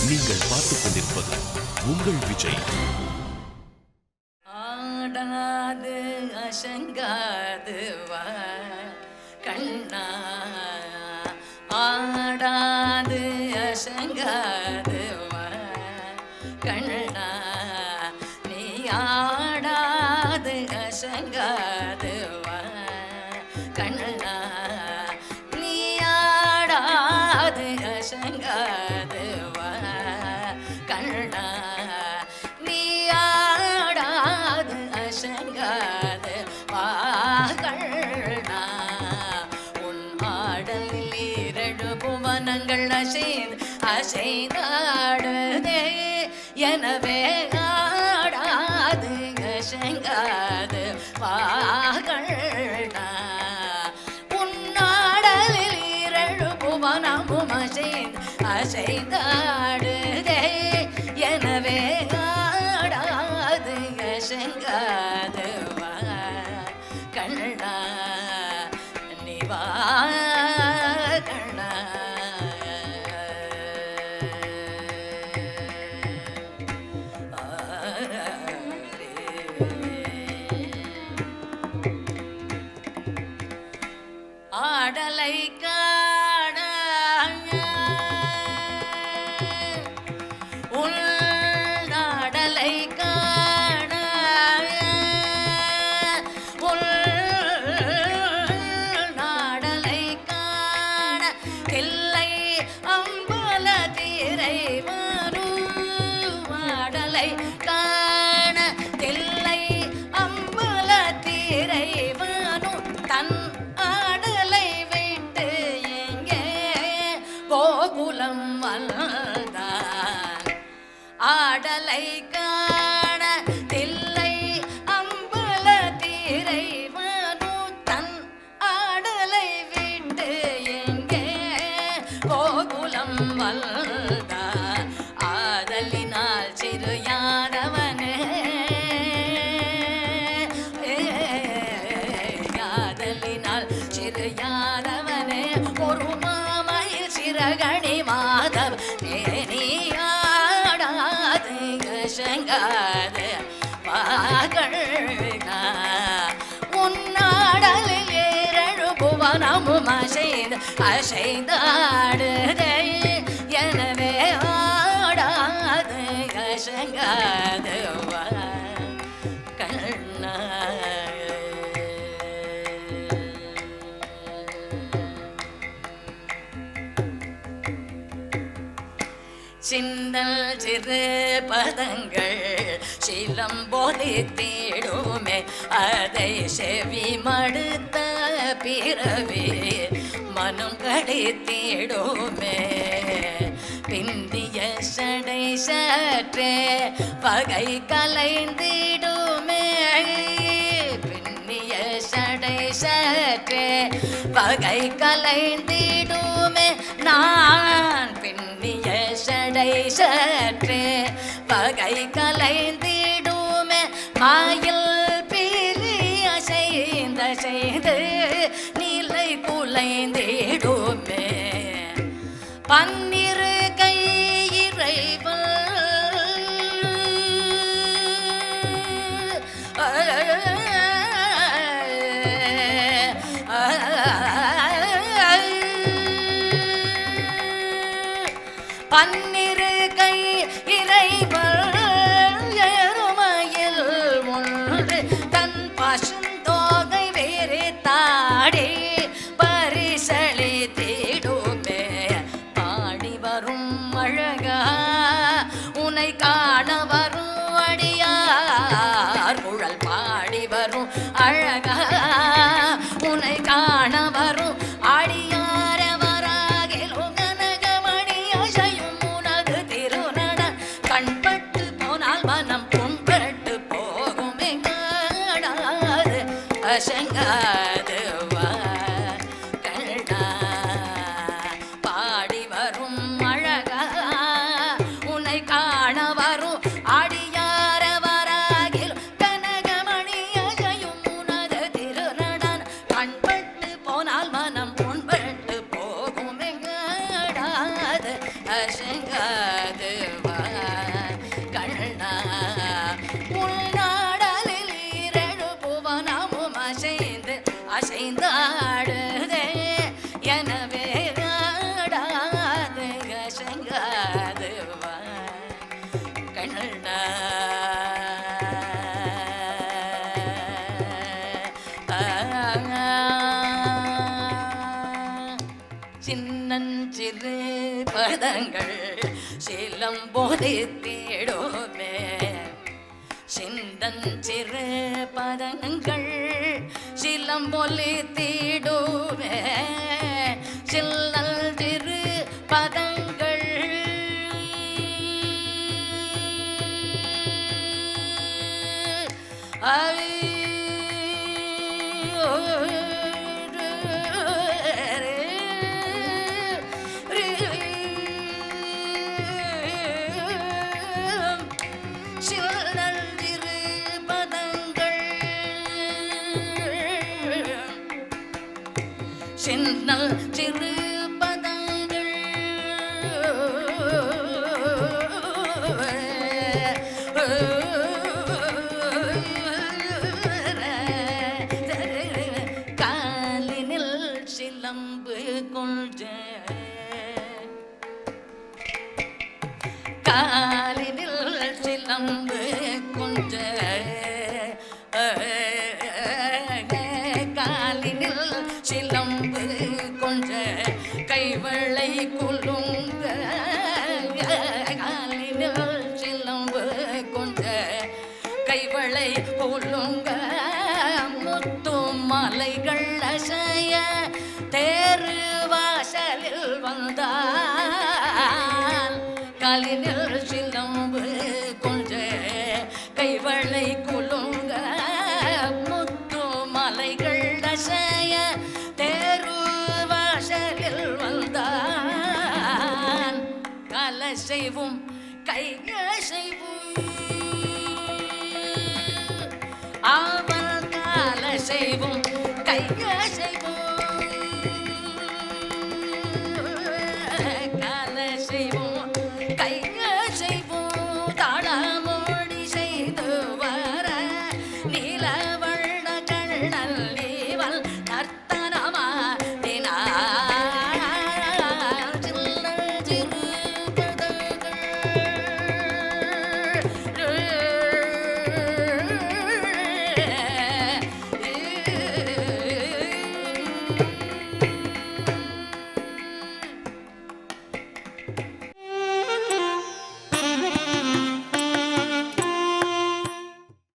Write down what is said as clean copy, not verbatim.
நீங்கள் பார்த்துக் கொண்டிருப்பது உங்கள் விஜய். ஆடாது அசங்காது வா கண்ணா, ஆடாது அசங்காது வா கண்ணா, நீ ஆடாது அசங்காது வா கண்ணா, நீ ஆடாது அசங்காது வா கண்ணா, நீ ஆடாது அசங்காது வா கண்ணா, உன் ஆடலில் இரண்டு புவனங்கள் அசைந்தாடுதே, எனவே ஆடாது அசங்காது வா கண்ணா, உன் ஆடலில் இரண்டு புவனமும் அசைந்தாடுதே, எனவே ஆடாது அசங்காது வா கண்ணா, நீ வா கண்ணா. ஆடலை காண உள் நாடலை காண உள் நாடலை காண தில்லை அம்பல தீரை வரும் ஆடலை காண தில்லை அம்பல தீரை வரும் தன் ஆடலை விட்டு எங்கே கோகுலம் வந்தான், ஆடலை காண தில்லை அம்பல தீரை வரும் தன் ஆடலை விட்டு எங்கே கோகுலம் வந்தான், ஆதலினால் சிறு யானவனே ஆதலினால் சிறு யானவனே ஒரு மாமையில் சிறகணி மாதவ் நேனியாடாது அசங்காது வா கண்ணா, உன்னாடலில் ஏழு புவனமும் அசைந்தாடுதே, எனவே ஆடாது அசங்காது வா கண்ணா. சிந்தல் சிறு பதங்கள் சிலம்போதி தேடுமே, அதை செவி மடுத்த பிறவி மனம் கடித்திடுமே, பிந்திய சடை சற்றே பகை கலைந்திடுமே, பின்னிய சடை சற்றே பகை கலைந்திடுமே, நான் பின்னிய சடை சற்றே பகை கலைந்திடுமே, மாயில் பீலி அசைந்த செய்து நிலை குலைந்திடுமே, பன்னிரு கை இறைவன் பன்னிரு கை இறைவன் எருமையில் ஒன்று தன் பசுந்தோகை வேறு தாடி பரிசளி தேடுமே, பாடி வரும் அழகா உனை காண வரும் அடியார் குழல், பாடி வரும் அழகா உனை காண வரும் அடியார் கண்பட்டு போனால் மனம் புண்பட்டு போகுமே, காணாது அசங்காது வா கண்ணா, பாடி வரும் அழகா உன்னை காண வரும் அடியார வராகில் கனகமணி அசையும் உனது திருநடன், கண்பட்டு போனால் மனம் புண்பட்டு போகுமே, காணாது அசங்காது பதங்கள் சிலம்பொலி தேடுமே சிந்தஞ்சிறு பதங்கள் சிலம்பொலி தீடுமே சில்லல் திரு பதங்கள் சின்னல் சிறு பதங்கள் காலினில் சிலம்பு கொள்ஜ காலினில் சிலம்பு கொஞ்ச காலினில் சிலம்பு கொஞ்ச கைவளை குலுங்க காலினில் சிலம்பு கொஞ்ச கைவளை குலுங்க முத்து மலைகள் அசைய தேரு வாசலில் வந்தால் காலினில் சிலம்பு கொஞ்ச கைவளை குலுங்க முத்து மலைகள் அசைய தேரு வாசலில் வந்தான் கலசைவும் கையசைவும் அவன் கலசைவும் கையசைவும்